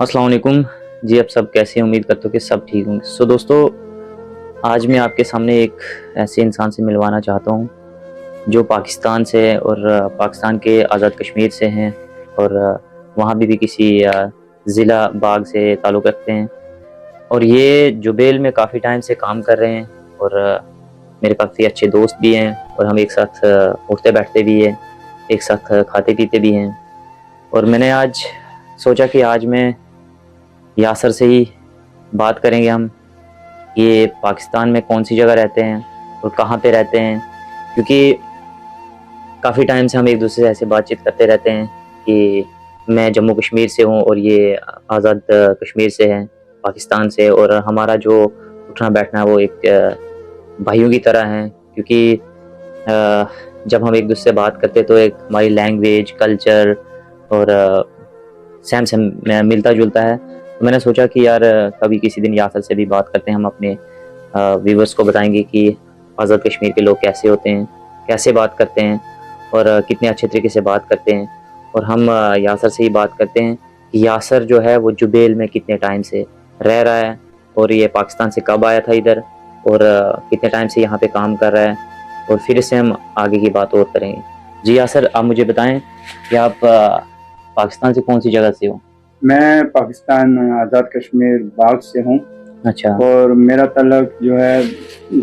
अस्सलाम वालेकुम जी। आप सब कैसे हैं? उम्मीद करता हूँ कि सब ठीक होंगे। दोस्तों, आज मैं आपके सामने एक ऐसे इंसान से मिलवाना चाहता हूँ जो पाकिस्तान से है और पाकिस्तान के आज़ाद कश्मीर से हैं और वहाँ भी किसी ज़िला बाग से ताल्लुक़ रखते हैं और ये जुबेल में काफ़ी टाइम से काम कर रहे हैं और मेरे काफ़ी अच्छे दोस्त भी हैं और हम एक साथ उठते बैठते भी हैं, एक साथ खाते पीते भी हैं। और मैंने आज सोचा कि आज मैं यासर से ही बात करेंगे हम, ये पाकिस्तान में कौन-सी जगह रहते हैं और कहाँ पे रहते हैं, क्योंकि काफ़ी टाइम से हम एक-दूसरे से ऐसे बातचीत करते रहते हैं कि मैं जम्मू कश्मीर से हूँ और ये आज़ाद कश्मीर से हैं, पाकिस्तान से। और हमारा जो उठना-बैठना है वो एक भाइयों की तरह है, क्योंकि जब हम एक-दूसरे से बात करते हैं तो एक हमारी लैंग्वेज, कल्चर और सेम मिलता-जुलता है। तो मैंने सोचा कि यार कभी किसी दिन यासर से भी बात करते हैं, हम अपने व्यूअर्स को बताएँगे कि आज़ाद कश्मीर के लोग कैसे होते हैं, कैसे बात करते हैं और कितने अच्छे तरीके से बात करते हैं। और हम यासर से ही बात करते हैं कि यासर जो है वो जुबेल में कितने टाइम से रह रहा है और ये पाकिस्तान से कब आया था इधर और कितने टाइम से यहाँ पे काम कर रहा है, और फिर इससे हम आगे की बात और करेंगे। जी यासर, आप मुझे बताएँ कि आप पाकिस्तान से कौन-सी जगह से हो? मैं पाकिस्तान आज़ाद कश्मीर बाग से हूँ। अच्छा। और मेरा ताल्लुक जो है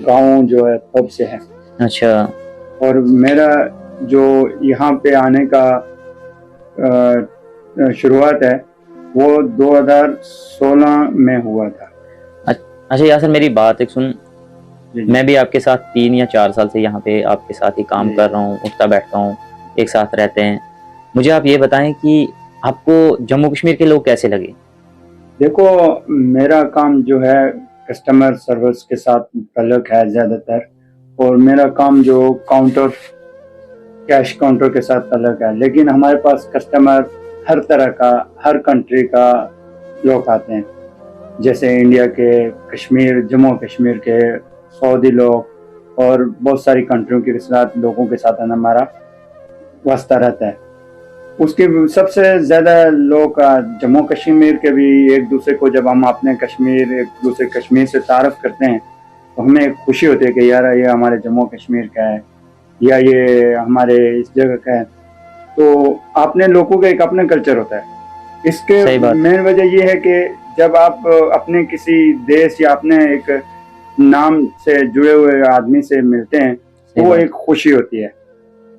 गाँव जो है तब से है। अच्छा। और मेरा जो यहाँ पे आने का शुरुआत है वो 2016 में हुआ था। अच्छा यासर, मेरी बात एक सुन। जी। मैं भी आपके साथ 3 या 4 साल से यहाँ पे आपके साथ ही काम कर रहा हूँ, उठता बैठता हूँ, एक साथ रहते हैं। मुझे आप ये बताएँ कि आपको जम्मू कश्मीर के लोग कैसे लगे? देखो, मेरा काम जो है कस्टमर सर्विस के साथ ताल्लुक है ज़्यादातर, और मेरा काम जो कैश काउंटर के साथ ताल्लुक है। लेकिन हमारे पास कस्टमर हर तरह का, हर कंट्री का लोग आते हैं, जैसे इंडिया के, कश्मीर, जम्मू कश्मीर के, सऊदी लोग और बहुत सारी कंट्रियों के साथ लोगों के साथ हमारा वास्ता रहता है। उसके सबसे ज़्यादा लोग जम्मू कश्मीर के भी एक दूसरे को, जब हम अपने कश्मीर एक दूसरे कश्मीर से तारफ़ करते हैं तो हमें एक खुशी होती है कि यार ये हमारे जम्मू कश्मीर का है या ये हमारे इस जगह का है। तो अपने लोगों का एक अपना कल्चर होता है। इसके सही बात। मेन वजह ये है कि जब आप अपने किसी देश या अपने एक नाम से जुड़े हुए आदमी से मिलते हैं तो वो एक खुशी होती है।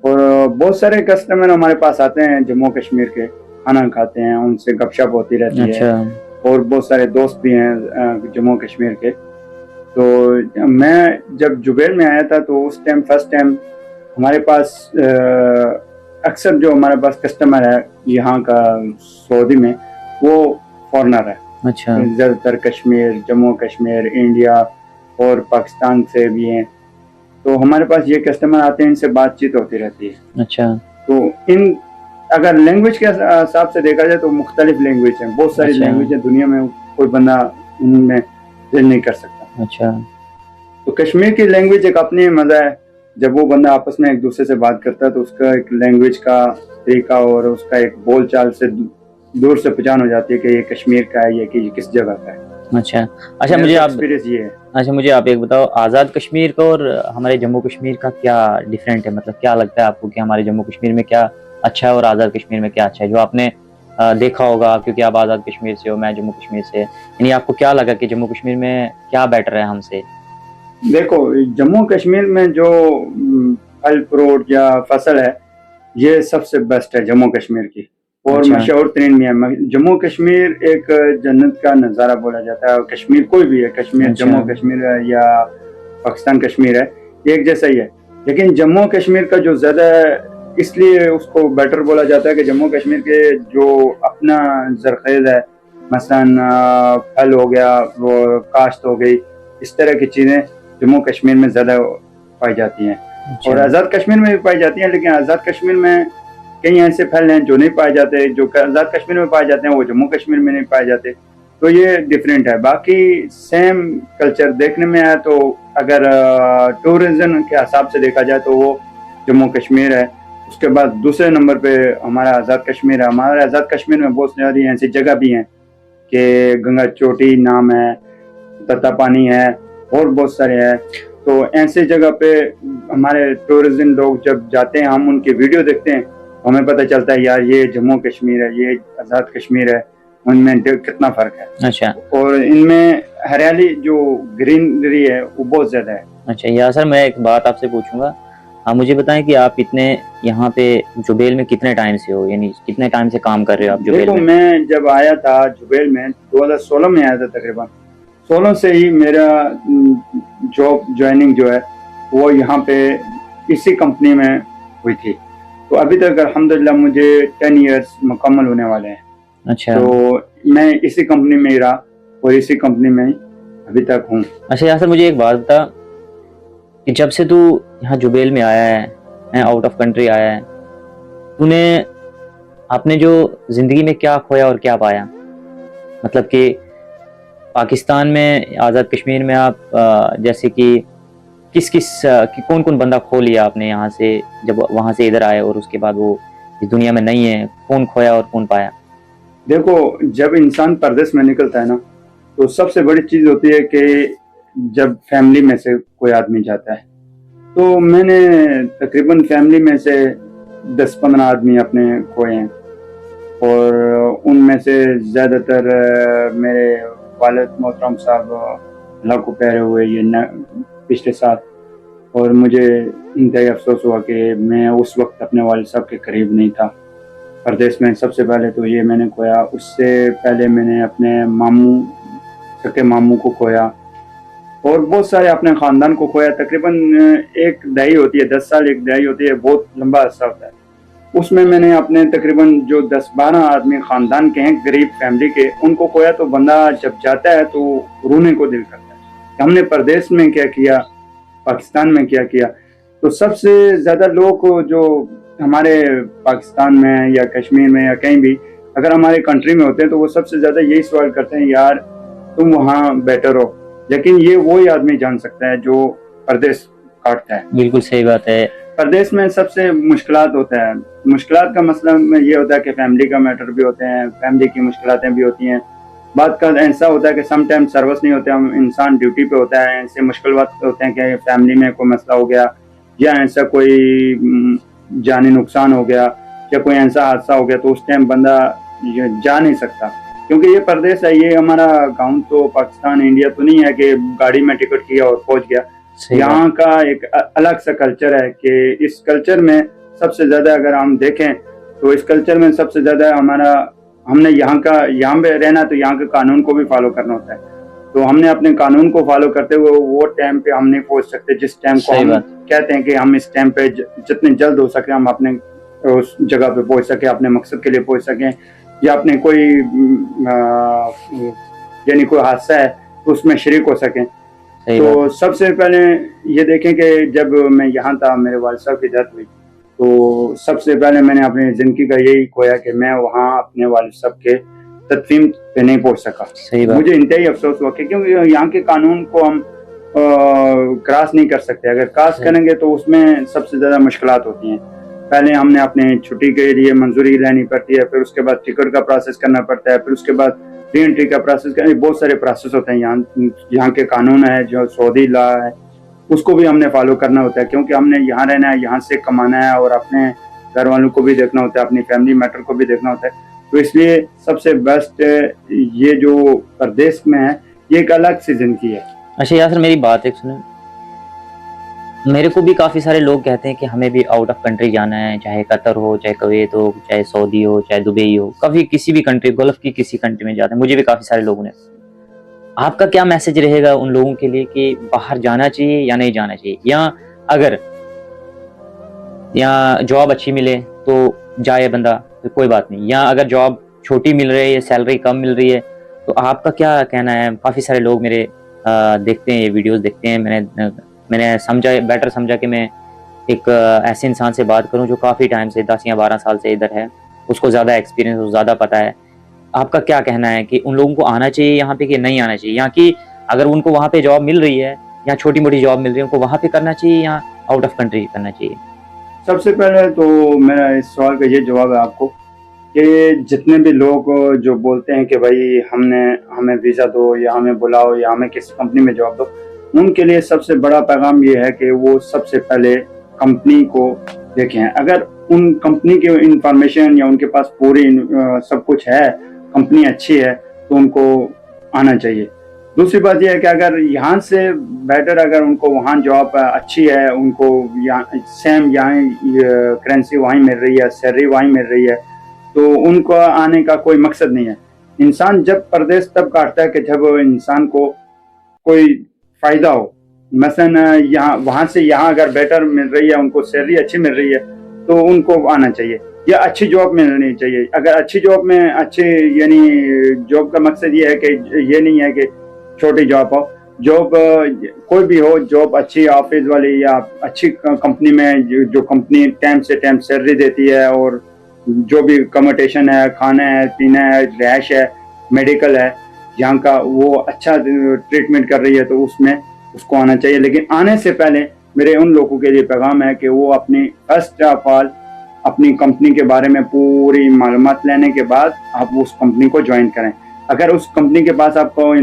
और बहुत सारे कस्टमर हमारे पास आते हैं जम्मू कश्मीर के, खाना खाते हैं, उनसे गपशप होती रहती है। अच्छा। और बहुत सारे दोस्त भी हैं जम्मू कश्मीर के। तो मैं जब जुबेल में आया था तो उस टाइम फर्स्ट टाइम हमारे पास अक्सर जो हमारे पास कस्टमर है यहाँ का सऊदी में, वो फॉरेनर है। अच्छा। ज़्यादातर कश्मीर, जम्मू कश्मीर, इंडिया और पाकिस्तान से भी हैं। तो हमारे पास ये कस्टमर आते हैं, इनसे बातचीत होती रहती है। अच्छा। तो इन अगर लैंग्वेज के हिसाब से देखा जाए तो मुख्तलिफ लैंग्वेज हैं, बहुत सारी अच्छा। लैंग्वेज है दुनिया में, कोई बंदा उनमें डील नहीं कर सकता। अच्छा। तो कश्मीर की लैंग्वेज एक अपनी मज़ा है। जब वो बंदा आपस में एक दूसरे से बात करता है तो उसका एक लैंग्वेज का तरीका और उसका एक बोल चाल से दूर से पहचान हो जाती है कि ये कश्मीर का है या कि ये किस जगह का है। अच्छा। अच्छा, मुझे आप एक्सपीरियंस ये है। अच्छा मुझे आप एक बताओ, आज़ाद कश्मीर का और हमारे जम्मू कश्मीर का क्या डिफरेंट है? मतलब क्या लगता है आपको कि हमारे जम्मू कश्मीर में क्या अच्छा है और आज़ाद कश्मीर में क्या अच्छा है, जो आपने देखा होगा, क्योंकि आप आज़ाद कश्मीर से हो, मैं जम्मू कश्मीर से, यानी आपको क्या लगा कि जम्मू कश्मीर में क्या बेटर है हमसे? देखो, जम्मू कश्मीर में जो फल फ्रूट या फसल है, ये सबसे बेस्ट है जम्मू कश्मीर की, और अच्छा। मशहूर तरीन भी है। जम्मू कश्मीर एक जन्नत का नज़ारा बोला जाता है। और कश्मीर कोई भी है, कश्मीर अच्छा। जम्मू कश्मीर है या पाकिस्तान कश्मीर है, एक जैसा ही है। लेकिन जम्मू कश्मीर का जो ज़्यादा इसलिए उसको बेटर बोला जाता है कि जम्मू कश्मीर के जो अपना ज़रख़ेज़ है, मसलन फल हो गया, वो काश्त हो गई, इस तरह की चीज़ें जम्मू कश्मीर में ज़्यादा पाई जाती हैं। अच्छा। और आज़ाद कश्मीर में भी पाई जाती हैं, लेकिन आज़ाद कश्मीर में कई ऐसे फल हैं जो नहीं पाए जाते, जो आज़ाद कश्मीर में पाए जाते हैं वो जम्मू कश्मीर में नहीं पाए जाते। तो ये डिफरेंट है। बाकी सेम कल्चर देखने में आया तो अगर टूरिज्म के हिसाब से देखा जाए तो वो जम्मू कश्मीर है। उसके बाद दूसरे नंबर पे हमारा आज़ाद कश्मीर है। हमारे आज़ाद कश्मीर में बहुत सारी ऐसी जगह भी हैं कि गंगा चोटी नाम है, तत्तापानी है और बहुत सारे हैं। तो ऐसे जगह पे हमारे टूरिज्म लोग जब जाते हैं, हम उनके वीडियो देखते हैं, हमें पता चलता है यार ये जम्मू कश्मीर है, ये आज़ाद कश्मीर है, उनमें कितना फ़र्क है। अच्छा और इनमें हरियाली जो ग्रीनरी है वो बहुत ज़्यादा है। अच्छा यासर, मैं एक बात आपसे पूछूंगा। आप मुझे बताएं कि आप इतने यहाँ पे जुबेल में कितने टाइम से हो, यानी कितने टाइम से काम कर रहे हो आप जुबेल देखो में? मैं जब आया था जुबेल में 2016 में आया था, तकरीबन 16 से ही मेरा जॉब ज्वाइनिंग जो है वो यहाँ पे इसी कंपनी में हुई थी। तो अभी तक अल्हम्दुलिल्लाह मुझे 10 इयर्स मुकम्मल होने वाले हैं। अच्छा तो मैं इसी कंपनी में ही रहा और इसी कंपनी में ही अभी तक हूँ। अच्छा यासर, मुझे एक बात बता कि जब से तू यहाँ जुबेल में आया है, आउट ऑफ कंट्री आया है, तूने आपने जो जिंदगी में क्या खोया और क्या पाया? मतलब कि पाकिस्तान में, आज़ाद कश्मीर में आप जैसे कि कौन कौन बंदा खो लिया आपने यहाँ से जब वहाँ से इधर आए, और उसके बाद वो इस दुनिया में नहीं है, कौन खोया और कौन पाया? देखो जब इंसान परदेश में निकलता है ना, तो सबसे बड़ी चीज़ होती है कि जब फैमिली में से कोई आदमी जाता है। तो मैंने तकरीबन फैमिली में से 10-15 आदमी अपने खोए हैं और उनमें से ज़्यादातर मेरे वालिद मोहतरम साहब अल्लाह को प्यारे हुए ये न पिछले साल। और मुझे इंतहाई अफसोस हुआ कि मैं उस वक्त अपने वालिद साहब के करीब नहीं था परदेश में। सबसे पहले तो ये मैंने खोया, उससे पहले मैंने अपने मामू, सके मामू को खोया और बहुत सारे अपने ख़ानदान को खोया। तकरीबन एक दहाई होती है, 10 साल एक दहाई होती है, बहुत लंबा अरसा होता है। उसमें मैंने अपने तकरीबन जो 10-12 आदमी ख़ानदान के हैं, गरीब फैमिली के, उनको खोया। तो बंदा जब जाता है तो रोने को दिल करता है कि हमने परदेश में क्या किया, पाकिस्तान में क्या किया। तो सबसे ज़्यादा लोग जो हमारे पाकिस्तान में या कश्मीर में या कहीं भी अगर हमारे कंट्री में होते हैं तो वो सबसे ज़्यादा यही सवाल करते हैं, यार तुम वहाँ बेटर हो। लेकिन ये वही आदमी जान सकता है जो परदेश काटता है। बिल्कुल सही बात है। परदेश में सबसे मुश्किलात होता है। मुश्किलात का मसला में ये होता है कि फैमिली का मैटर भी होते हैं, फैमिली की मुश्किलातें भी होती हैं। बात का ऐसा होता है कि सम टाइम सर्विस नहीं होता, इंसान ड्यूटी पे होता है, ऐसे मुश्किल वक्त होते हैं कि फैमिली में कोई मसला हो गया या ऐसा कोई जानी नुकसान हो गया या कोई ऐसा हादसा हो गया, तो उस टाइम बंदा जा नहीं सकता क्योंकि ये परदेश है। ये हमारा गाँव तो पाकिस्तान इंडिया तो नहीं है कि गाड़ी में टिकट किया और पहुंच गया। यहाँ का एक अलग सा कल्चर है कि इस कल्चर में सबसे ज्यादा अगर हम देखें तो इस कल्चर में सबसे ज्यादा हमने यहाँ पे रहना, तो यहाँ के कानून को भी फॉलो करना होता है। तो हमने अपने कानून को फॉलो करते हुए वो टाइम पे हम नहीं पहुंच सकते जिस टाइम को हम कहते हैं कि हम इस टाइम पे जितने जल्द हो सके हम अपने उस जगह पे पहुंच सके, अपने मकसद के लिए पहुंच सकें, या अपने कोई यानी कोई हादसा है तो उसमें शरीक हो सकें। तो सबसे पहले ये देखें कि जब मैं यहाँ था, मेरे वालिद साहब की डेथ हुई, तो सबसे पहले मैंने अपनी ज़िंदगी का यही खोया कि मैं वहाँ अपने वालिद साहब के तदफीन पे नहीं पहुँच सका। मुझे इंतहाई अफसोस हुआ क्योंकि यहाँ के कानून को हम क्रॉस नहीं कर सकते। अगर क्रॉस करेंगे तो उसमें सबसे ज़्यादा मुश्किलात होती हैं। पहले हमने अपने छुट्टी के लिए मंजूरी लेनी पड़ती है, फिर उसके बाद टिकट का प्रोसेस करना पड़ता है, फिर उसके बाद री एंट्री का प्रोसेस करने, बहुत सारे प्रोसेस होते हैं। यहाँ के कानून है जो सऊदी लॉ है उसको भी हमने फॉलो करना होता है क्योंकि हमने यहाँ रहना है, यहाँ से कमाना है और अपने घर वालों को भी देखना होता है, अपनी फैमिली मैटर को भी देखना होता है। तो इसलिए सबसे बेस्ट ये जो परदेश में है ये एक अलग सी जिंदगी है। अच्छा यासर, मेरी बात एक सुनो। मेरे को भी काफ़ी सारे लोग कहते हैं कि हमें भी आउट ऑफ कंट्री जाना है, चाहे कतर हो, चाहे कुवैत हो, चाहे सऊदी हो, चाहे दुबई हो, कभी किसी भी कंट्री, गल्फ की किसी कंट्री में जाते हैं। मुझे भी काफ़ी सारे लोगों ने। आपका क्या मैसेज रहेगा उन लोगों के लिए कि बाहर जाना चाहिए या नहीं जाना चाहिए, या अगर यहाँ जॉब अच्छी मिले तो जाए बंदा, तो कोई बात नहीं, या अगर जॉब छोटी मिल रही है, सैलरी कम मिल रही है, तो आपका क्या कहना है? काफ़ी सारे लोग मेरे देखते हैं, ये वीडियोस देखते हैं। मैंने बेटर समझा कि मैं एक ऐसे इंसान से बात करूं जो काफ़ी टाइम से 10 या 12 साल से इधर है, उसको ज़्यादा एक्सपीरियंस, उसको ज़्यादा पता है। आपका क्या कहना है कि उन लोगों को आना चाहिए यहाँ पे कि नहीं आना चाहिए, या कि अगर उनको वहाँ पे जॉब मिल रही है या छोटी मोटी जॉब मिल रही है उनको वहाँ पे करना चाहिए या आउट ऑफ कंट्री करना चाहिए? सबसे पहले तो मेरा इस सवाल का ये जवाब है आपको कि जितने भी लोग जो बोलते हैं कि भाई हमें वीज़ा दो या हमें बुलाओ या हमें किसी कंपनी में जॉब दो, उनके लिए सबसे बड़ा पैगाम ये है कि वो सबसे पहले कंपनी को देखें। अगर उन कंपनी की इंफॉर्मेशन या उनके पास पूरी सब कुछ है, कंपनी अच्छी है, तो उनको आना चाहिए। दूसरी बात यह है कि अगर यहाँ से बेटर अगर उनको वहाँ जॉब अच्छी है, उनको यहाँ सेम यहाँ करेंसी वहीं मिल रही है, सैलरी वहीं मिल रही है, तो उनको आने का कोई मकसद नहीं है। इंसान जब परदेश तब काटता है कि जब इंसान को कोई फायदा हो। मसलन यहाँ वहाँ से यहाँ अगर बेटर मिल रही है, उनको सैलरी अच्छी मिल रही है, तो उनको आना चाहिए या अच्छी जॉब मिलनी चाहिए। अगर अच्छी जॉब में अच्छी यानी जॉब का मकसद ये है कि ये नहीं है कि छोटी जॉब हो, जॉब कोई भी हो, जॉब अच्छी ऑफिस वाली या अच्छी कंपनी में जो कंपनी टाइम से टाइम सैलरी देती है और जो भी कमोटेशन है, खाना है, पीना है, रैश है, मेडिकल है, यहाँ का वो अच्छा ट्रीटमेंट कर रही है, तो उसमें उसको आना चाहिए। लेकिन आने से पहले मेरे उन लोगों के लिए पैगाम है कि वो अपनी फर्स्ट ऑफ ऑल अपनी कंपनी के बारे में पूरी मालूमात लेने के बाद आप उस कंपनी को ज्वाइन करें। अगर उस कंपनी के पास आपको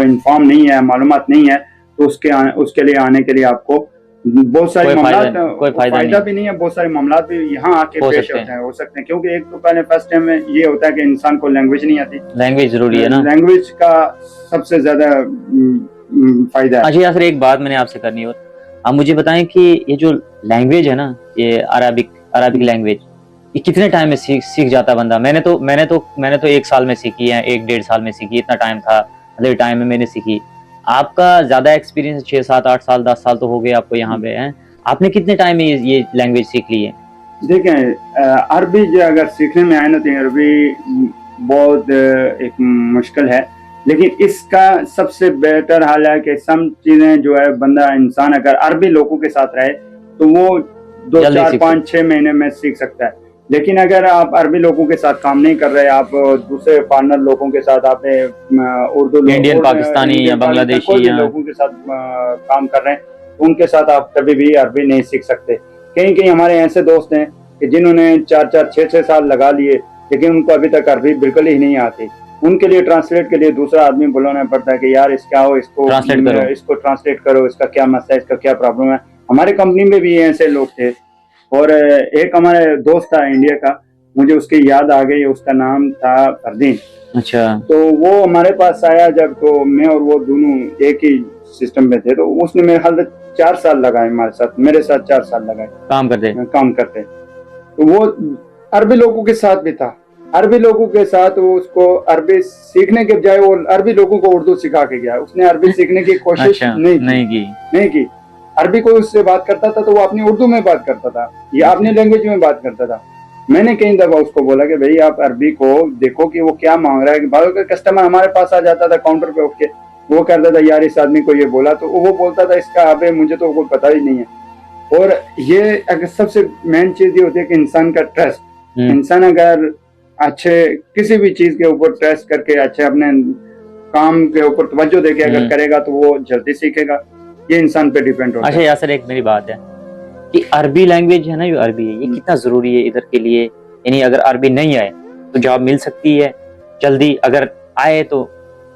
इन्फॉर्म नहीं है, मालूमात नहीं है, तो उसके लिए आने के लिए आपको बहुत सारे कोई फायदा भी नहीं है, बहुत सारे मामला भी यहाँ आके पेश हो सकते हैं। क्योंकि एक तो पहले फर्स्ट टाइम में ये होता है कि इंसान को लैंग्वेज नहीं आती, लैंग्वेज जरूरी है ना, लैंग्वेज का सबसे ज्यादा फायदा है। अच्छा यासर, एक बात मैंने आपसे करनी हो, आप मुझे बताएं कि ये जो लैंग्वेज है ना, ये अरबिक लैंग्वेज, ये कितने टाइम में सीख जाता बंदा? मैंने तो 1 साल में सीखी है, 1-1.5 साल में सीखी, इतना टाइम था, मतलब टाइम में मैंने सीखी। आपका ज्यादा एक्सपीरियंस 6-7-8 साल 10 साल तो हो गए आपको यहाँ पे हैं, आपने कितने टाइम में ये लैंग्वेज सीख ली है? देखें, अरबी जो अगर सीखने में आए ना, तो अरबी बहुत एक मुश्किल है, लेकिन इसका सबसे बेटर हाल है कि सब चीजें जो है बंदा इंसान अगर अरबी लोगों के साथ रहे तो वो 2, 4, 5, 6 महीने में सीख सकता है। लेकिन अगर आप अरबी लोगों के साथ काम नहीं कर रहे, आप दूसरे फॉरेनर लोगों के साथ, आपने उर्दू इंडियन, पाकिस्तानी या बांग्लादेशी या लोगों के साथ काम कर रहे हैं, तो उनके साथ आप कभी भी अरबी नहीं सीख सकते। कहीं कहीं हमारे ऐसे दोस्त हैं कि जिन्होंने 4-4, 6-6 साल लगा लिए, लेकिन उनको अभी तक अरबी बिल्कुल ही नहीं आती। उनके लिए ट्रांसलेट के लिए दूसरा आदमी बुलाना पड़ता है कि यार इसका हो, इसको ट्रांसलेट करो, इसका क्या मसला है, इसका क्या प्रॉब्लम है। हमारे कंपनी में भी ऐसे लोग थे, और एक हमारे दोस्त था इंडिया का, मुझे उसकी याद आ गई, उसका नाम था फरदीन। अच्छा। तो वो हमारे पास आया जब, तो मैं और वो दोनों एक ही सिस्टम में थे, तो उसने मेरे ख्याल 4 साल लगाए हमारे साथ, मेरे साथ 4 साल लगाए काम करते। तो वो अरबी लोगों के साथ भी था, अरबी लोगों के साथ वो उसको अरबी सीखने के बजाय वो अरबी लोगों को उर्दू सिखा के गया। उसने अरबी सीखने की कोशिश नहीं की। अरबी को उससे बात करता था तो वो अपनी उर्दू में बात करता था या अपनी लैंग्वेज में बात करता था। मैंने कई दफा उसको बोला कि भाई आप अरबी को देखो कि वो क्या मांग रहा है। बाद में कस्टमर हमारे पास आ जाता था काउंटर पे उठ के, वो करता था यार इस आदमी को ये बोला, तो वो बोलता था इसका अबे मुझे तो कोई पता ही नहीं है। और ये अगर सबसे मेन चीज ये होती है कि इंसान का ट्रस्ट। इंसान अगर अच्छे किसी भी चीज के ऊपर ट्रस्ट करके अच्छे अपने काम के ऊपर तवज्जो देके अगर करेगा तो वो जल्दी सीखेगा। ये इंसान पे डिपेंड होता है। अच्छा यासर, एक मेरी बात है कि अरबी लैंग्वेज है ना, जो अरबी है, ये कितना जरूरी है इधर के लिए? यानी अगर अरबी नहीं आए तो जॉब मिल सकती है जल्दी, अगर आए तो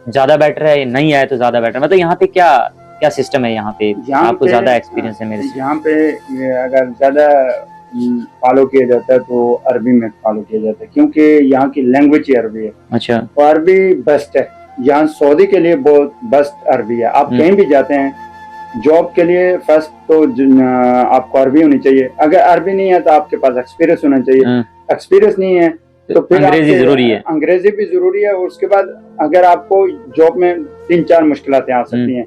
ज्यादा बेटर है, नहीं आए तो ज्यादा बेटर? मतलब यहाँ पे क्या सिस्टम है यहाँ पे? आपको ज्यादा एक्सपीरियंस है मेरे से। यहाँ पे अगर ज्यादा फॉलो किया जाता है तो अरबी में फॉलो किया जाता है, क्योंकि यहाँ की लैंग्वेज ही अरबी है। अच्छा। तो अरबी बेस्ट है यहाँ, सऊदी के लिए बहुत बेस्ट अरबी है। आप कहीं भी जाते हैं जॉब के लिए, फर्स्ट तो आपको अरबी होनी चाहिए। अगर अरबी नहीं है तो आपके पास एक्सपीरियंस होना चाहिए। एक्सपीरियंस नहीं है तो फिर अंग्रेजी जरूरी है। अंग्रेजी भी जरूरी है। और उसके बाद अगर आपको जॉब में 3-4 मुश्किलातें आ सकती हैं।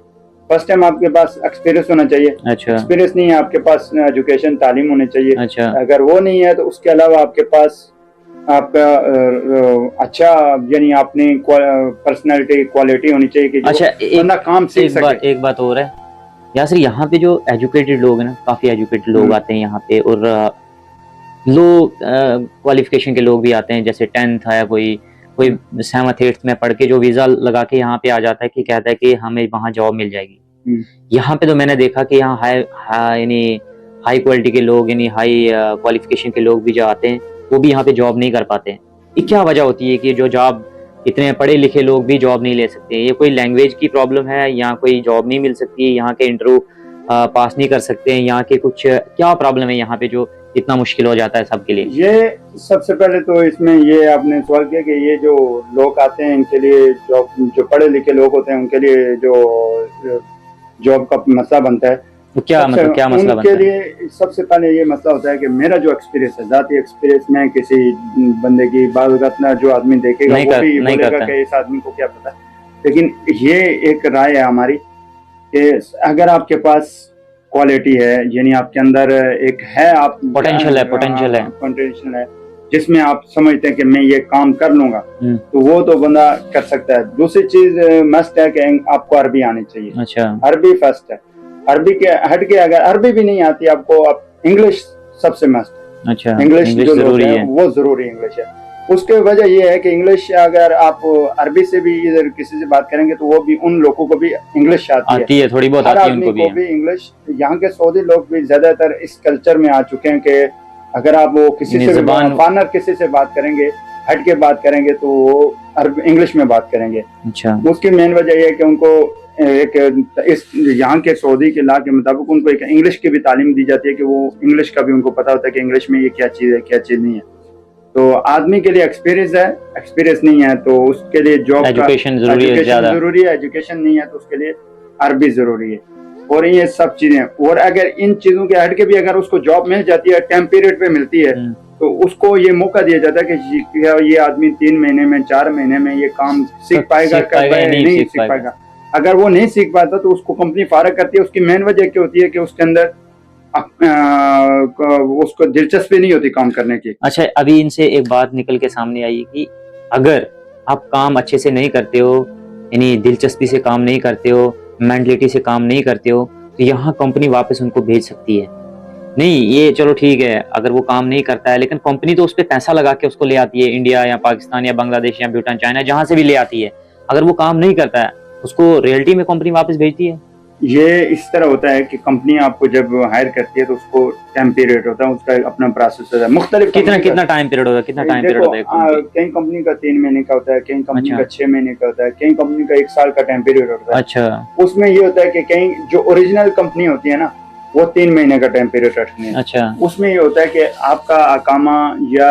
फर्स्ट टाइम आपके पास एक्सपीरियंस होना चाहिए। अच्छा। एक्सपीरियंस नहीं है, आपके पास एजुकेशन तालीम होनी चाहिए। अच्छा। अगर वो नहीं है तो उसके अलावा आपके पास आपका अच्छा यानी अपनी पर्सनैलिटी क्वालिटी होनी चाहिए कि अच्छा, बंदा काम सीख सके। एक बात और है यासर, यहाँ पे जो एजुकेटेड लोग हैं ना, काफी एजुकेटेड लोग आते हैं यहाँ पे, और लो क्वालिफिकेशन के लोग भी आते हैं, जैसे 10th आया, कोई 7th 8th में पढ़ के जो वीजा लगा के यहाँ पे आ जाता है कि कहता है कि हमें वहाँ जॉब मिल जाएगी। यहाँ पे तो मैंने देखा कि यहाँ यानी हाई क्वालिटी के लोग, यानी हाई क्वालिफिकेशन के लोग भी जो आते हैं, वो भी यहाँ पे जॉब नहीं कर पाते हैं। ये क्या वजह होती है कि जो जॉब इतने पढ़े लिखे लोग भी जॉब नहीं ले सकते? ये कोई लैंग्वेज की प्रॉब्लम है, यहाँ कोई जॉब नहीं मिल सकती, यहाँ के इंटरव्यू पास नहीं कर सकते हैं, यहाँ के कुछ क्या प्रॉब्लम है यहाँ पे जो इतना मुश्किल हो जाता है सबके लिए? ये सबसे पहले तो इसमें ये आपने सवाल किया कि ये जो लोग आते हैं इनके लिए जो पढ़े लिखे लोग होते हैं उनके लिए जो जॉब का मसला बनता है, तो क्या मतलब क्या मसला बनता उनके है? लिए सबसे पहले ये मसला होता है कि मेरा जो एक्सपीरियंस है, जाती एक्सपीरियंस में किसी बंदे की बात करना, जो आदमी देखेगा वो भी बोलेगा कि इस आदमी को क्या पता। लेकिन ये एक राय है हमारी कि अगर आपके पास क्वालिटी है, यानी आपके अंदर एक है, आप पोटेंशियल है जिसमें आप समझते हैं कि मैं ये काम कर लूंगा, तो वो तो बंदा कर सकता है। दूसरी चीज मस्ट है कि आपको अरबी आनी चाहिए। अच्छा, अरबी फर्स्ट है। अरबी के हट के अगर अरबी भी नहीं आती आपको, आप इंग्लिश सबसे मस्ट। अच्छा, इंग्लिश जो जरूरी है, वो जरूरी इंग्लिश है। उसके वजह ये है कि इंग्लिश अगर आप अरबी से भी इधर किसी से बात करेंगे तो वो भी उन लोगों को भी इंग्लिश आती है, थोड़ी बहुत हर आती है आदमी उनको को भी इंग्लिश। यहाँ के सऊदी लोग भी ज्यादातर इस कल्चर में आ चुके हैं कि अगर आप वो किसी से फॉरेनर किसी से बात करेंगे, हट के बात करेंगे, तो वो इंग्लिश में बात करेंगे। अच्छा, उसकी मेन वजह यह है कि उनको एक इस यहाँ के सऊदी के ला के मुताबिक उनको एक इंग्लिश की भी तालीम दी जाती है कि वो इंग्लिश का भी उनको पता होता है कि इंग्लिश में ये क्या चीज है, क्या चीज नहीं है। तो आदमी के लिए एक्सपीरियंस है, एक्सपीरियंस नहीं है तो उसके लिए जॉब एजुकेशन जरूरी है, एजुकेशन नहीं है तो उसके लिए अरबी जरूरी है। और ये सब चीजें, और अगर इन चीजों के हट के भी अगर उसको जॉब मिल जाती है, टाइम पीरियड पे मिलती है, तो उसको ये मौका दिया जाता है कि ये आदमी 3 महीने में 4 महीने में ये काम सीख पाएगा, नहीं सीख पाएगा। अगर वो नहीं सीख पाता तो उसको कंपनी फारग करती है। उसकी मेन वजह क्या होती है कि उसके अंदर उसको दिलचस्पी नहीं होती काम करने की। अच्छा, अभी इनसे एक बात निकल के सामने आई कि अगर आप काम अच्छे से नहीं करते हो, यानी दिलचस्पी से काम नहीं करते हो, मेंटलिटी से काम नहीं करते हो, तो यहाँ कंपनी वापस उनको भेज सकती है। नहीं, ये चलो ठीक है, अगर वो काम नहीं करता है, लेकिन कंपनी तो उस पर पैसा लगा के उसको ले आती है, इंडिया या पाकिस्तान या बांग्लादेश या भूटान, चाइना, जहां से भी ले आती है। अगर वो काम नहीं करता है, उसको रियलिटी में कंपनी वापस भेजती है। ये इस तरह होता है कि कंपनी आपको जब हायर करती है तो उसको टाइम पीरियड होता है, उसका अपना प्रोसेस होता है मुख्तलिफ। कितना टाइम पीरियड होता है? कई कंपनी का 3 महीने का होता है, कई कंपनी का 6 महीने का होता है, कई कंपनी का 1 साल का टाइम पीरियड होता है। अच्छा, उसमें ये होता है कि कई जो ओरिजिनल कंपनी होती है ना, वो 3 महीने का टाइम पीरियड रखनी है। अच्छा, उसमें ये होता है कि आपका अकामा या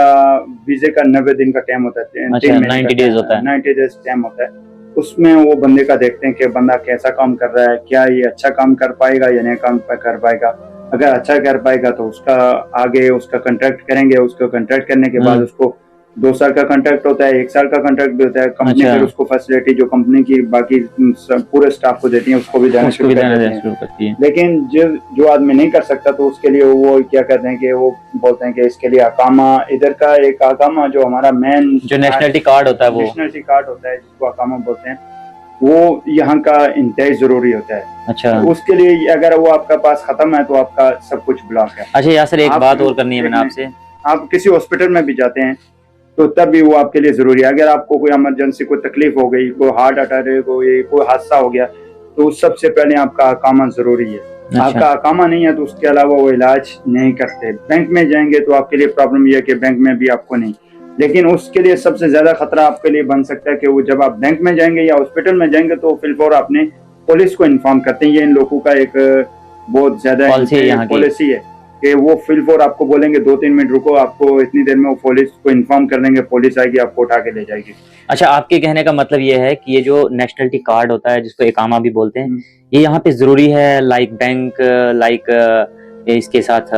वीजे का 90 दिन का टाइम होता है, 90 डेज होता है, 90 डेज टाइम होता है। उसमें वो बंदे का देखते हैं कि बंदा कैसा काम कर रहा है, क्या ये अच्छा काम कर पाएगा या नहीं काम कर पाएगा। अगर अच्छा कर पाएगा तो उसका आगे उसका कॉन्ट्रैक्ट करेंगे। उसको कॉन्ट्रैक्ट करने के बाद उसको 2 साल का कॉन्ट्रैक्ट होता है, 1 साल का कॉन्ट्रैक्ट भी होता है। कंपनी फिर उसको फैसिलिटी जो कंपनी की बाकी पूरे स्टाफ को देती है उसको भी देना शुरू करती है। लेकिन जो आदमी नहीं कर सकता तो उसके लिए वो क्या कहते हैं कि वो बोलते हैं कि इसके लिए अकामा, इधर का एक अकामा जो हमारा मेन जो नेशनलिटी कार्ड होता है, वो नेशनलिटी कार्ड होता है जिसको अकामा बोलते हैं, वो यहाँ का इंतहाई जरूरी होता है। अच्छा, तो उसके लिए अगर वो आपका पास खत्म है तो आपका सब कुछ ब्लॉक है। अच्छा यासर, एक बात और करनी है मैंने आपसे। आप किसी हॉस्पिटल में भी जाते हैं तो तब भी वो आपके लिए जरूरी है। अगर आपको कोई इमरजेंसी, कोई तकलीफ हो गई, कोई हार्ट अटैक, कोई हादसा हो गया, तो सबसे पहले आपका अकामा जरूरी है। अच्छा। आपका अकामा नहीं है तो उसके अलावा वो इलाज नहीं करते। बैंक में जाएंगे तो आपके लिए प्रॉब्लम यह है कि बैंक में भी आपको नहीं, लेकिन उसके लिए सबसे ज्यादा खतरा आपके लिए बन सकता है कि वो जब आप बैंक में जाएंगे या हॉस्पिटल में जाएंगे तो फिलफौर आपने पुलिस को इन्फॉर्म करते हैं। ये इन लोगों का एक बहुत ज्यादा पॉलिसी है कि वो फिलफौर आपको बोलेंगे 2-3 मिनट रुको, आपको इतनी देर में वो पुलिस को इन्फॉर्म कर देंगे, पुलिस आएगी आपको उठा के ले जाएगी। अच्छा, आपके कहने का मतलब ये है कि ये जो नेशनलिटी कार्ड होता है जिसको इकामा भी बोलते हैं, ये यहाँ पे जरूरी है, लाइक बैंक, लाइक इसके साथ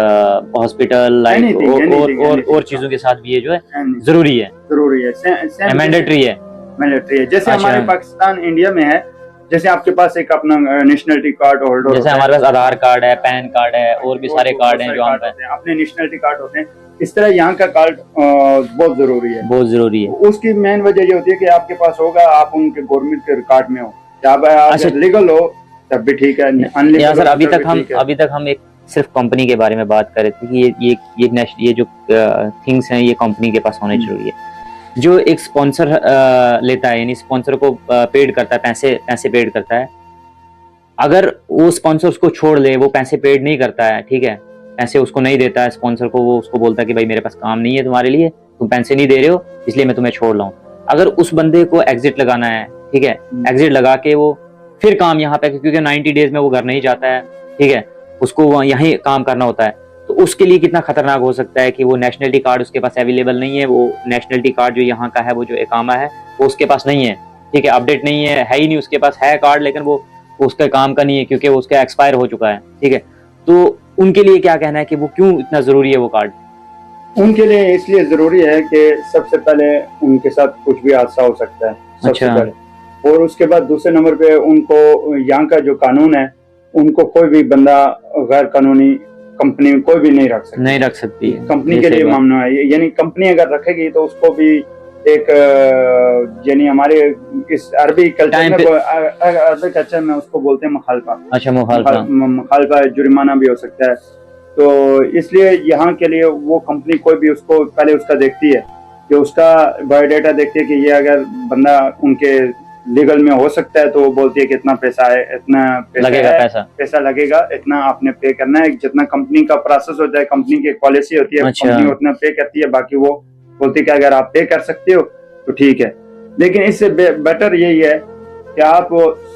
हॉस्पिटल, लाइक और चीजों के साथ भी ये जो है जरूरी है, मैंडेटरी है। जैसे हमारे पाकिस्तान इंडिया में है, जैसे आपके पास एक अपना नेशनलिटी कार्ड होल्डर, जैसे हमारे पास आधार कार्ड है, पैन कार्ड है, और भी सारे कार्ड हैं जो हम अपने नेशनलिटी कार्ड होते हैं, इस तरह यहाँ का कार्ड बहुत जरूरी है, बहुत जरूरी है। उसकी मेन वजह ये होती है कि आपके पास होगा, आप उनके गवर्नमेंट के रिकॉर्ड में हो, जब लीगल हो तब भी ठीक है। सर, अभी तक हम एक सिर्फ कंपनी के बारे में बात कर रहे थे कि ये जो थिंग्स हैं ये कंपनी के पास होने जरूरी है। जो एक स्पॉन्सर लेता है, यानी स्पॉन्सर को पेड करता है, पैसे पेड करता है, अगर वो स्पॉन्सर उसको छोड़ ले, वो पैसे पेड नहीं करता है, ठीक है, ऐसे उसको नहीं देता है स्पॉन्सर को, वो उसको बोलता है कि भाई मेरे पास काम नहीं है तुम्हारे लिए, तुम पैसे नहीं दे रहे हो इसलिए मैं तुम्हें छोड़ रहा हूँ। अगर उस बंदे को एग्जिट लगाना है, ठीक है, एग्जिट लगा के वो फिर काम यहाँ पे, क्योंकि 90 डेज में वो घर नहीं जाता है, ठीक है, उसको यहीं काम करना होता है, तो उसके लिए कितना खतरनाक हो सकता है कि वो नेशनलिटी कार्ड उसके पास अवेलेबल नहीं है, वो नेशनलिटी कार्ड जो यहाँ का है, वो जो इकामा है वो उसके पास नहीं है, ठीक है, अपडेट नहीं है, है ही नहीं उसके पास, है कार्ड लेकिन वो उसके काम का नहीं है क्योंकि वो उसका एक्सपायर हो चुका है, ठीक है। तो उनके लिए क्या कहना है कि वो क्यों इतना जरूरी है वो कार्ड? उनके लिए इसलिए जरूरी है कि सबसे पहले उनके साथ कुछ भी हादसा हो सकता है सबसे अच्छा। पहले, और उसके बाद दूसरे नंबर पे उनको यहाँ का जो कानून है, उनको कोई भी बंदा गैर कानूनी कंपनी में कोई भी नहीं रख सकती कंपनी के लिए मामला है। यानी कंपनी अगर रखेगी तो उसको भी एक यानी हमारे इस अरबी कल्चर में उसको बोलते हैं मुखालफा। अच्छा, मुखालफा जुर्माना भी हो सकता है। तो इसलिए यहाँ के लिए वो कंपनी कोई भी उसको पहले उसका देखती है कि उसका बायोडाटा देखती है कि ये अगर बंदा उनके लीगल में हो सकता है, तो वो बोलती है कि इतना पैसा है, इतना पैसा लगेगा, इतना आपने पे करना है। जितना कंपनी का प्रोसेस होता है, कंपनी की पॉलिसी होती है, कंपनी उतना पे करती है, बाकी वो बोलती है कि अगर आप पे कर सकते हो तो ठीक है। लेकिन इससे बेटर यही है कि आप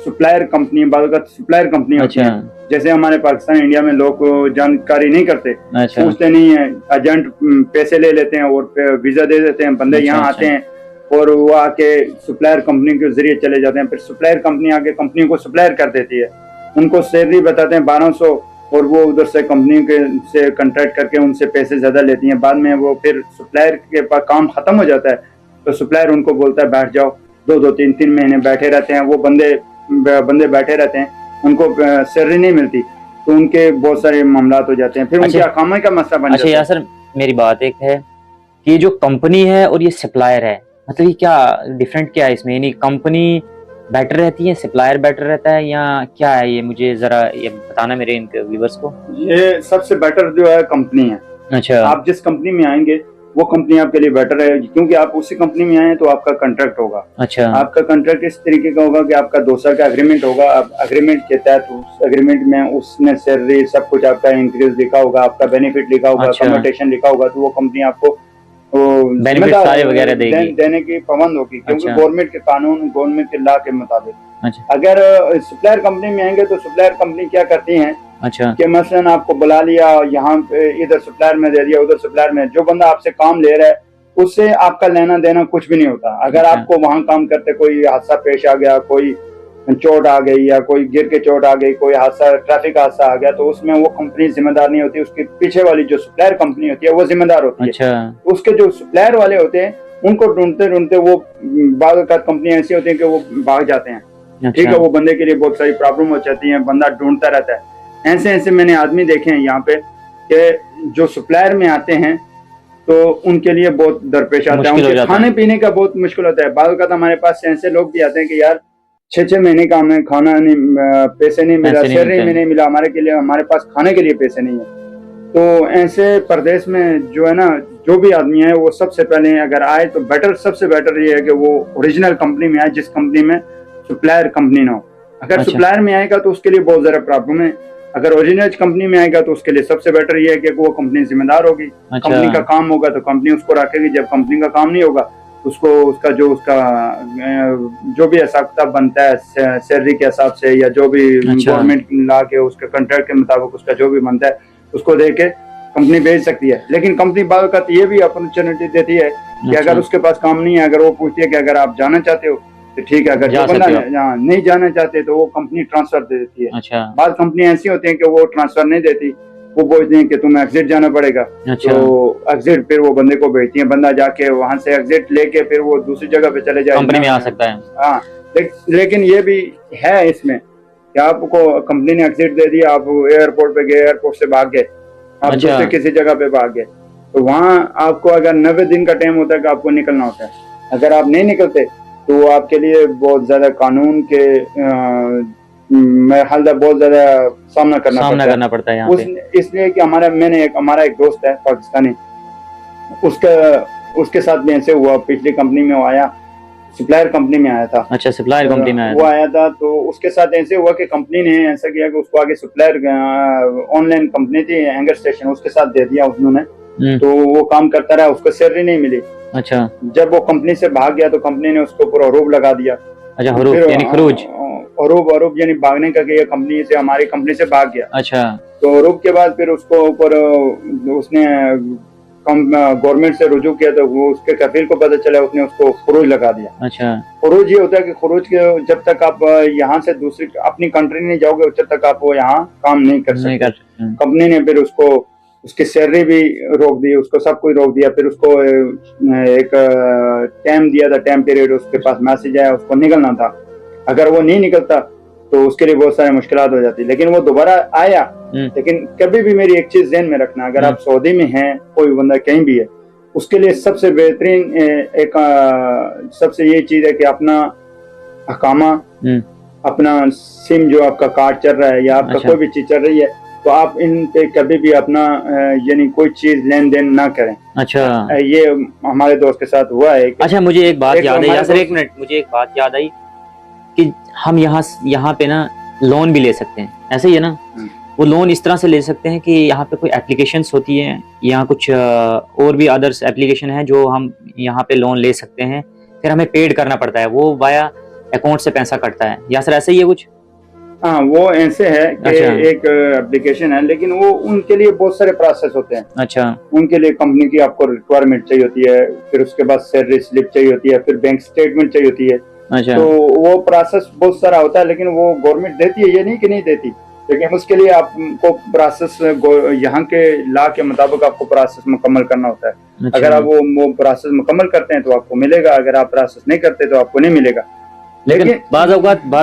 सप्लायर कंपनी, सप्लायर कंपनी होती है, जैसे हमारे पाकिस्तान इंडिया में लोग जानकारी नहीं करते, पूछते नहीं है, एजेंट पैसे ले लेते हैं और वीजा दे देते हैं, बंदे यहाँ आते हैं और वो आके सप्लायर कंपनी के जरिए चले जाते हैं। फिर सप्लायर कंपनी आके कंपनी को सप्लायर कर देती है, उनको सैलरी बताते हैं 1200, और वो उधर से कंपनी के से कॉन्ट्रैक्ट करके उनसे पैसे ज्यादा लेती हैं। बाद में वो फिर सप्लायर के पास काम खत्म हो जाता है तो सप्लायर उनको बोलता है बैठ जाओ, 2-3 महीने बैठे रहते हैं, वो बंदे बैठे रहते हैं, उनको सैलरी नहीं मिलती, तो उनके बहुत सारे मामला हो जाते हैं, फिर उनके अकामा का मसला बन जाता है। अच्छा सर, मेरी बात एक है कि जो कंपनी है और ये सप्लायर है, मतलब ये क्या डिफरेंट क्या है इसमें? यानी कंपनी बेटर रहती है, सप्लायर बेटर रहता है, या क्या है ये? मुझे जरा ये बताना मेरे इनके व्यूअर्स को। ये सबसे बेटर जो है कंपनी है। अच्छा, आप जिस कंपनी में आएंगे वो कंपनी आपके लिए बेटर है, क्योंकि आप उसी कंपनी में आए तो आपका कॉन्ट्रैक्ट होगा। अच्छा, आपका कॉन्ट्रैक्ट इस तरीके का होगा कि आपका 2 साल का एग्रीमेंट होगा। आप एग्रीमेंट के तहत उस एग्रीमेंट में उसने सैलरी सब कुछ आपका इंक्रीज लिखा होगा, आपका बेनिफिट लिखा होगा, कम्यूटेशन लिखा होगा, तो वो कंपनी आपको बेनिफिट सारे वगैरह देने की पाबंद होगी, क्योंकि गवर्नमेंट के कानून, गवर्नमेंट के लॉ के मुताबिक। अगर सप्लायर कंपनी में आएंगे तो सप्लायर कंपनी क्या करती है, अच्छा, कि मसलन आपको बुला लिया, यहाँ पे इधर सप्लायर में दे दिया, उधर सप्लायर में, जो बंदा आपसे काम ले रहा है उससे आपका लेना देना कुछ भी नहीं होता। अगर आपको वहां काम करते कोई हादसा पेश आ गया, कोई चोट आ गई या कोई गिर के चोट आ गई, कोई हादसा, ट्रैफिक हादसा आ गया, तो उसमें वो कंपनी जिम्मेदार नहीं होती, उसके पीछे वाली जो सप्लायर कंपनी होती है वो जिम्मेदार होती है। अच्छा। उसके जो सप्लायर वाले होते हैं उनको ढूंढते ढूंढते वो बाद कंपनी ऐसी होती है कि वो भाग जाते हैं। अच्छा। ठीक है, वो बंदे के लिए बहुत सारी प्रॉब्लम हो जाती है, बंदा ढूंढता रहता है। ऐसे मैंने आदमी देखे हैं यहाँ पे कि जो सप्लायर में आते हैं तो उनके लिए बहुत दरपेश आता है, उनके खाने पीने का बहुत मुश्किल होता है। बाद का हमारे पास ऐसे लोग भी आते हैं कि यार 6 महीने का हमें खाना नहीं, पैसे नहीं मिला, सैलरी में नहीं मिला, हमारे पास खाने के लिए पैसे नहीं है। तो ऐसे प्रदेश में जो है ना, जो भी आदमी है वो सबसे पहले अगर आए तो बेटर, सबसे बेटर ये है कि वो ओरिजिनल कंपनी में आए, जिस कंपनी में सप्लायर कंपनी ना हो। अगर सप्लायर में आएगा तो उसके लिए बहुत ज्यादा प्रॉब्लम है। अगर ओरिजिनल कंपनी में आएगा तो उसके लिए सबसे बेटर ये है कि वो कंपनी जिम्मेदार होगी। अच्छा। कंपनी का काम होगा तो कंपनी उसको रखेगी, जब कंपनी का काम नहीं होगा उसको उसका जो भी हिसाब किताब बनता है सैलरी के हिसाब से या जो भी गवर्नमेंट ला के उसके कॉन्ट्रैक्ट के मुताबिक उसका जो भी बनता है उसको दे के कंपनी भेज सकती है। लेकिन कंपनी बाद का ये भी अपॉर्चुनिटी देती है कि अगर उसके पास काम नहीं है, अगर वो पूछती है कि अगर आप जाना चाहते हो तो ठीक है, अगर जो बंदा नहीं जाना चाहते तो वो कंपनी ट्रांसफर दे देती है। अच्छा। बाद कंपनी ऐसी होती है कि वो ट्रांसफर नहीं देती, वो बोलते हैं कि तुम्हें एग्जिट जाना पड़ेगा। अच्छा। तो एग्जिट फिर वो बंदे को भेजती है, बंदा जाके वहां से एग्जिट लेके फिर वो दूसरी जगह पे चले जाए, कंपनी में आ सकता है। हाँ, लेकिन ये भी है इसमें कि आपको कंपनी ने एग्जिट दे दिया, आप एयरपोर्ट पे गए, एयरपोर्ट से भाग गए, आप दूसरे किसी जगह पे भाग गए, तो वहाँ आपको अगर 90 दिन का टाइम होता है कि आपको निकलना होता है। अगर आप नहीं निकलते तो आपके लिए बहुत ज्यादा कानून के बहुत ज्यादा सामना करना पड़ता है यहाँ पे। इसलिए कि हमारा एक दोस्त है पाकिस्तानी, उसके साथ भी ऐसे हुआ। पिछली कंपनी में वो आया, सप्लायर कंपनी में आया था। अच्छा, सप्लायर कंपनी में आया वो था। आया था, तो उसके साथ ऐसे हुआ कि कंपनी ने ऐसा किया कि उसको आगे सप्लायर, ऑनलाइन कंपनी थी हैंगर स्टेशन, उसके साथ दे दिया उन्होंने। तो वो काम करता रहा, उसको सैलरी नहीं मिली। अच्छा जब वो कंपनी से भाग गया तो कंपनी ने उसको पूरा हरूब लगा दिया। अच्छा, हरूफ यानी खरूज। हरूब यानी भागने का, कि ये कंपनी से, हमारी कंपनी से भाग गया। अच्छा तो हरूब के बाद फिर उसको ऊपर उसने गवर्नमेंट से रुजू किया, तो वो उसके कफील को पता चला, उसने उसको खरूज लगा दिया। अच्छा खरूज ये होता है कि खरूज के जब तक आप यहाँ से दूसरी अपनी कंट्री नहीं जाओगे जब तक आप वो यहाँ काम नहीं कर सकते। कंपनी ने फिर उसको उसकी सैलरी भी रोक दी, उसको सब कुछ रोक दिया। फिर उसको एक टाइम दिया था, टाइम पीरियड, उसके पास मैसेज आया, उसको निकलना था। अगर वो नहीं निकलता तो उसके लिए बहुत सारी मुश्किलात हो जाती, लेकिन वो दोबारा आया। लेकिन कभी भी मेरी एक चीज ध्यान में रखना, अगर आप सऊदी में हैं, कोई बंदा कहीं भी है, उसके लिए सबसे बेहतरीन एक सबसे ये चीज है कि अपना अकामा, अपना सिम जो आपका कार्ड चल रहा है या आपका कोई भी चीज चल रही है, तो आप इन पे कभी भी अपना यानी कोई चीज लेन देन ना करें। अच्छा, ये हमारे दोस्त के साथ हुआ है। अच्छा, मुझे एक बात याद आई यासर, एक मिनट, मुझे एक बात याद आई कि हम यहाँ पे ना लोन भी ले सकते हैं, ऐसे ही है ना? वो लोन इस तरह से ले सकते हैं कि यहाँ पे कोई एप्लीकेशंस होती हैं, यहाँ कुछ और भी अदर्स एप्लीकेशन है जो हम यहाँ पे लोन ले सकते हैं, फिर हमें पेड करना पड़ता है, वो वाया अकाउंट से पैसा कटता है, या सर ऐसे ही है कुछ? हाँ, वो ऐसे है कि एक एप्लीकेशन है, लेकिन वो उनके लिए बहुत सारे प्रोसेस होते हैं। अच्छा, उनके लिए कंपनी की आपको रिक्वायरमेंट चाहिए होती है, फिर उसके बाद सैलरी स्लिप चाहिए होती है, फिर बैंक स्टेटमेंट चाहिए होती है। अच्छा, तो वो प्रोसेस बहुत सारा होता है, लेकिन वो गवर्नमेंट देती है, ये नहीं कि नहीं देती, लेकिन उसके लिए आपको प्रोसेस यहाँ के लॉ के मुताबिक आपको प्रोसेस मुकम्मल करना होता है। अच्छा। अगर आप वो प्रोसेस मुकम्मल करते हैं तो आपको मिलेगा, अगर आप प्रोसेस नहीं करते तो आपको नहीं मिलेगा। लेकिन बाज़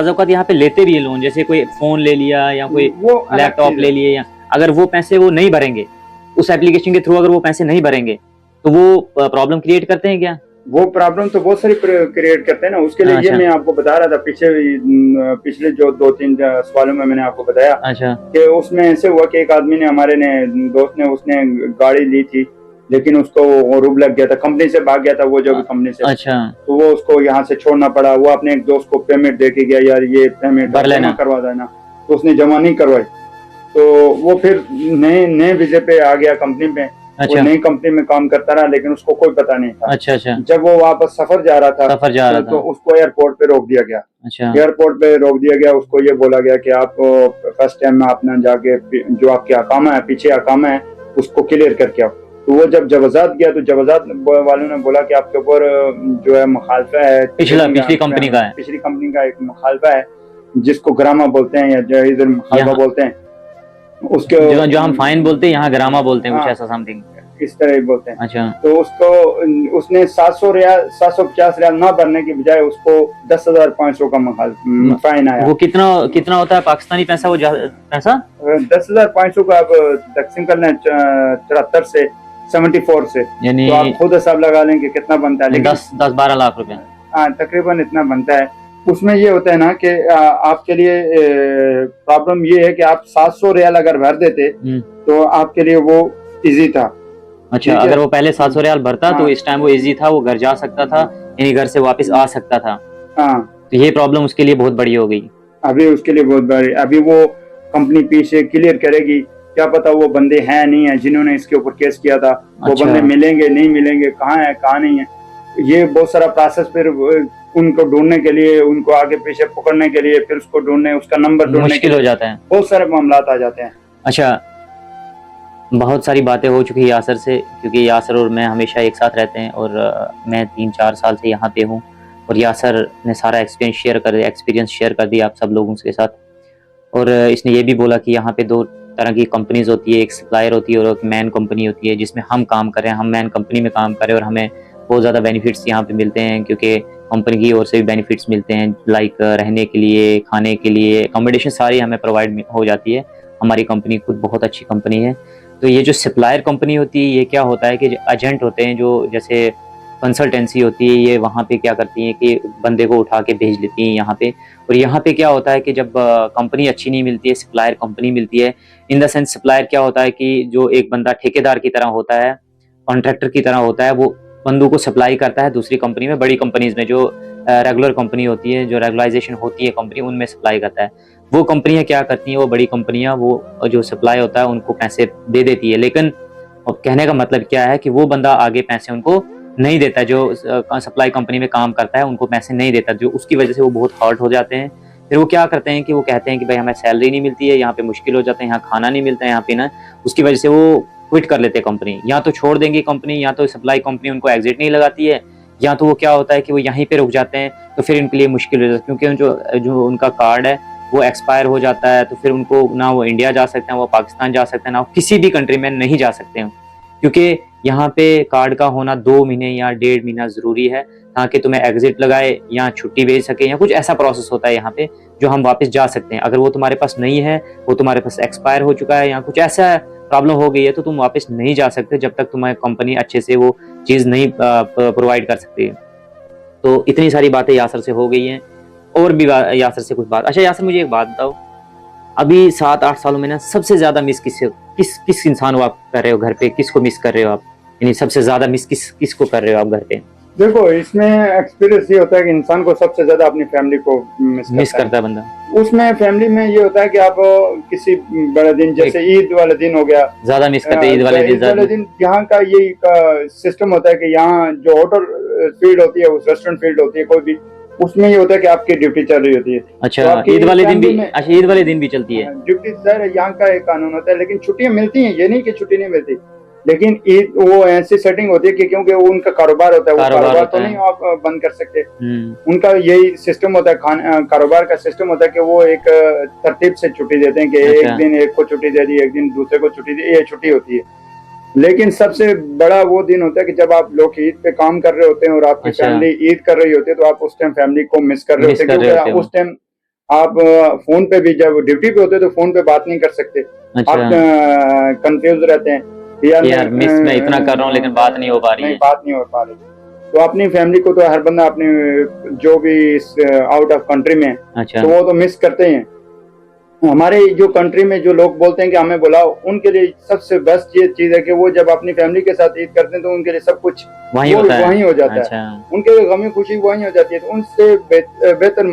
औक़ात यहाँ पे लेते भी है लोन, जैसे कोई फोन ले लिया या कोई लैपटॉप ले लिए, या अगर वो पैसे वो नहीं भरेंगे उस एप्लीकेशन के थ्रू, अगर वो पैसे नहीं भरेंगे तो वो प्रॉब्लम क्रिएट करते हैं क्या? वो प्रॉब्लम तो बहुत सारी क्रिएट करते हैं ना। उसके लिए ये मैं आपको बता रहा था, पिछले जो 2-3 सवालों में मैंने आपको बताया। अच्छा, कि उसमें ऐसे हुआ कि एक आदमी ने, हमारे दोस्त ने, उसने गाड़ी ली थी, लेकिन उसको हरूब लग गया था, कंपनी से भाग गया था वो जो भी कंपनी से। अच्छा, तो वो उसको यहाँ से छोड़ना पड़ा। वो अपने एक दोस्त को पेमेंट दे के गया, यार ये पेमेंट जमा करवा देना, तो उसने जमा नहीं करवाई। तो वो फिर नए वीजे पे आ गया कंपनी में। अच्छा। वो नई कंपनी में काम करता रहा, लेकिन उसको कोई पता नहीं था। अच्छा, अच्छा। जब वो वापस सफर जा रहा था तो उसको एयरपोर्ट पे रोक दिया गया। अच्छा। एयरपोर्ट पे रोक दिया गया, उसको ये बोला गया कि आप फर्स्ट टाइम में अपना जाके जो आपके अकामा है, पीछे अकामा है, उसको क्लियर करके आओ। तो वो जब जवाजात गया तो जवाजात वालों ने बोला कि आपके ऊपर जो है मुखालफा है, पिछली कंपनी का एक मुखालफा है, जिसको ग्रामा बोलते हैं या इधर मुखालफा बोलते हैं। उसके जो हम फाइन बोलते हैं, यहाँ ग्रामा बोलते हैं, कुछ ऐसा समथिंग इस तरह ही बोलते हैं। अच्छा। तो उसने 750 रियाल ना भरने की बजाय उसको 10,500 का फाइन आया। वो कितना होता है पाकिस्तानी पैसा? वो पैसा 10,500 का आप तकसीम कर लें 74 से 74 से, यानी तो आप खुद हिसाब लगा लें कि कितना बनता है। 10-12 लाख रुपए। हाँ, तकरीबन इतना बनता है। उसमें ये होता है ना कि आपके लिए प्रॉब्लम ये है कि आप 700 रियाल अगर भर देते तो आपके लिए वो इजी था। अच्छा, अगर वो पहले 700 रियाल भरता तो इस टाइम वो इजी था, वो घर जा सकता था, यानी घर से वापस आ सकता था। हाँ, तो ये प्रॉब्लम उसके लिए बहुत बड़ी हो गई। अभी उसके लिए बहुत बड़ी, अभी वो कंपनी पीछे क्लियर करेगी, क्या पता वो बंदे हैं नहीं है जिन्होंने इसके ऊपर केस किया था। वो बंदे मिलेंगे नहीं मिलेंगे, कहाँ है कहाँ नहीं है, ये बहुत सारा प्रोसेस। फिर उनको ढूंढने के लिए, उनको आगे पीछे पकड़ने के लिए, फिर उसको ढूंढने, उसका नंबर ढूंढने मुश्किल हो जाता है, बहुत सारे मामला आ जाते हैं। अच्छा, बहुत सारी बातें हो चुकी है यासर से, क्योंकि यासर और मैं हमेशा एक साथ रहते हैं और मैं 3-4 साल से यहाँ पे हूँ, और यासर ने सारा एक्सपीरियंस शेयर कर दिया आप सब लोगों के साथ। और इसने ये भी बोला कि यहाँ पे 2 तरह की कंपनीज होती है, एक सप्लायर होती है और एक मैन कंपनी होती है, जिसमें हम काम करें, हम मैन कंपनी में काम करें और हमें बहुत ज़्यादा बेनिफिट्स यहाँ पे मिलते हैं, क्योंकि कंपनी की ओर से भी बेनिफिट्स मिलते हैं, लाइक रहने के लिए, खाने के लिए, अकोमोडेशन सारी हमें प्रोवाइड हो जाती है। हमारी कंपनी खुद बहुत अच्छी कंपनी है। तो ये जो सप्लायर कंपनी होती है, ये क्या होता है कि एजेंट होते हैं, जो जैसे कंसल्टेंसी होती है, ये वहाँ पे क्या करती है कि बंदे को उठा के भेज लेती है यहाँ पे। और यहाँ पे क्या होता है कि जब कंपनी अच्छी नहीं मिलती है, सप्लायर कंपनी मिलती है, इन द सेंस सप्लायर क्या होता है कि जो एक बंदा ठेकेदार की तरह होता है, कॉन्ट्रैक्टर की तरह होता है, वो बंदों को सप्लाई करता है दूसरी कंपनी में, बड़ी कंपनीज में, जो रेगुलर कंपनी होती है, जो रेगुलाइजेशन होती है कंपनी, उनमें सप्लाई करता है। वो कंपनियां क्या करती हैं, वो बड़ी कंपनियां वो जो सप्लाई होता है उनको पैसे दे देती है, लेकिन अब कहने का मतलब क्या है कि वो बंदा आगे पैसे उनको नहीं देता, जो सप्लाई कंपनी में काम करता है उनको पैसे नहीं देता, जो उसकी वजह से वो बहुत हर्ट हो जाते हैं। फिर वो क्या करते हैं कि वो कहते हैं कि भाई हमें सैलरी नहीं मिलती है, यहाँ पे मुश्किल हो जाता है, यहाँ खाना नहीं मिलता है, यहाँ पे ना, उसकी वजह से वो क्विट कर लेते हैं कंपनी, या तो छोड़ देंगे कंपनी, या तो सप्लाई कंपनी उनको एग्जिट नहीं लगाती है, या तो वो क्या होता है कि वो यहीं पे रुक जाते हैं, तो फिर इनके लिए मुश्किल हो जाता है, क्योंकि जो उनका कार्ड है वो एक्सपायर हो जाता है, तो फिर उनको ना वो इंडिया जा सकते हैं, वो पाकिस्तान जा सकते हैं, ना वो किसी भी कंट्री में नहीं जा सकते हैं, क्योंकि यहाँ पे कार्ड का होना 2 महीने या 1.5 महीना जरूरी है, ताकि तुम्हें एग्जिट लगाए या छुट्टी भेज सके, या कुछ ऐसा प्रोसेस होता है यहाँ पे जो हम वापस जा सकते हैं। अगर वो तुम्हारे पास नहीं है, वो तुम्हारे पास एक्सपायर हो चुका है, या कुछ ऐसा प्रॉब्लम हो गई है, तो तुम वापस नहीं जा सकते जब तक तुम्हारी कंपनी अच्छे से वो चीज़ नहीं प्रोवाइड कर सकती। तो इतनी सारी बातें यासर से हो गई हैं, और भी यासर से कुछ बात। अच्छा यासर, मुझे एक बात बताओ, अभी 7-8 सालों में ना सबसे ज्यादा मिस किस इंसान को आप कर रहे हो घर पे, किसको मिस कर रहे हो आप, यानी सबसे ज्यादा मिस किसको कर रहे हो आप घर पे? देखो, इसमें एक्सपीरियंस ये होता है कि इंसान को सबसे ज्यादा अपनी फैमिली को मिस करता है बंदा। उसमें फैमिली में ये होता है कि आप किसी बड़े दिन, जैसे ईद वाला दिन हो गया, ज्यादा मिस करते हैं ईद वाले दिन। यहाँ का ये सिस्टम होता है कि यहाँ जो होटल फील्ड होती है, उस रेस्टोरेंट फील्ड होती है कोई भी, उसमें ये होता है कि आपकी ड्यूटी चल रही होती है। अच्छा, तो ईद वाले दिन भी? अच्छा, ईद वाले दिन भी चलती है ड्यूटी? सर, यहाँ का एक कानून होता है, लेकिन छुट्टियां मिलती हैं, ये नहीं कि छुट्टी नहीं मिलती, लेकिन ईद वो ऐसी सेटिंग होती है कि क्योंकि वो उनका कारोबार होता है, वो कारोबार तो नहीं आप बंद कर सकते। उनका यही सिस्टम होता है, कारोबार का सिस्टम होता है कि वो एक तरतीब से छुट्टी देते हैं कि एक दिन एक को छुट्टी दे दी, एक दिन दूसरे को छुट्टी दी, ये छुट्टी होती है। लेकिन सबसे बड़ा वो दिन होता है कि जब आप लोग ईद पे काम कर रहे होते हैं और आपकी फैमिली ईद कर रही होती है, तो आप उस टाइम फैमिली को मिस कर रहे होते हैं, क्योंकि उस टाइम आप फोन पे भी, जब ड्यूटी पे होते हैं तो फोन पे बात नहीं कर सकते। आप कंफ्यूज रहते हैं, यार मिस मैं इतना कर रहा हूँ लेकिन बात नहीं हो पा रही है। बात नहीं हो पा रही। तो अपनी फैमिली को तो हर बंदा अपने जो भी आउट ऑफ कंट्री में, तो वो तो मिस करते हैं। हमारे जो कंट्री में जो लोग बोलते हैं कि हमें बुलाओ, उनके लिए सबसे बेस्ट ये चीज है कि वो जब अपनी फैमिली के साथ ईद करते हैं तो उनके लिए सब कुछ वहीं हो जाता है। उनके लिए गमी खुशी वहीं हो जाती है। तो उनसे बेहतर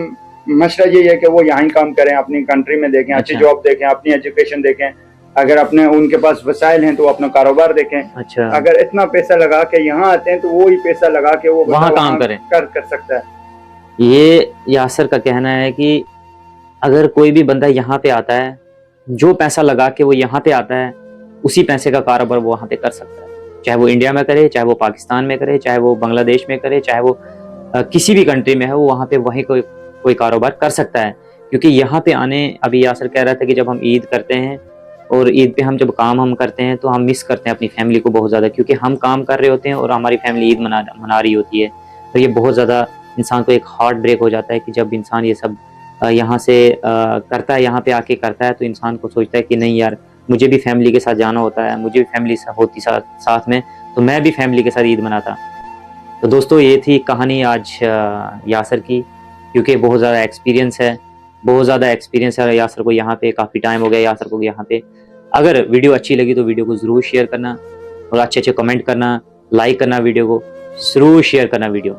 मशवरा यही है कि वो यहाँ काम करें, अपनी कंट्री में देखें, अच्छी जॉब देखें, अपनी एजुकेशन देखें, अगर अपने उनके पास वसाइल हैं तो अपना कारोबार देखें। अगर इतना पैसा लगा के यहाँ आते हैं तो वो ही पैसा लगा के वो वहाँ काम कर सकता है। ये यासर का कहना है कि अगर कोई भी बंदा यहाँ पे आता है, जो पैसा लगा के वो यहाँ पे आता है, उसी पैसे का कारोबार वो वहाँ पे कर सकता है, चाहे वो इंडिया में करे, चाहे वो पाकिस्तान में करे, चाहे वो बांग्लादेश में करे, चाहे वो किसी भी कंट्री में है, वो वहाँ पे वहीं कोई कारोबार कर सकता है। क्योंकि यहाँ पे आने, अभी यासर कह रहा था कि जब हम ईद करते हैं और ईद पे हम जब काम करते हैं तो हम मिस करते हैं अपनी फैमिली को बहुत ज़्यादा, क्योंकि हम काम कर रहे होते हैं और हमारी फैमिली ईद मना रही होती है। तो ये बहुत ज़्यादा इंसान को एक हार्ट ब्रेक हो जाता है कि जब इंसान ये सब यहाँ से करता है, यहाँ पे आके करता है, तो इंसान को सोचता है कि नहीं यार, मुझे भी फैमिली के साथ जाना होता है, मुझे भी फैमिली होती साथ में, तो मैं भी फैमिली के साथ ईद मनाता। तो दोस्तों, ये थी कहानी आज यासर की, क्योंकि बहुत ज़्यादा एक्सपीरियंस है यासर को यहाँ पे, काफ़ी टाइम हो गया यासर को यहाँ पे। अगर वीडियो अच्छी लगी तो वीडियो को ज़रूर शेयर करना, और अच्छे कमेंट करना, लाइक करना, वीडियो को ज़रूर शेयर करना वीडियो।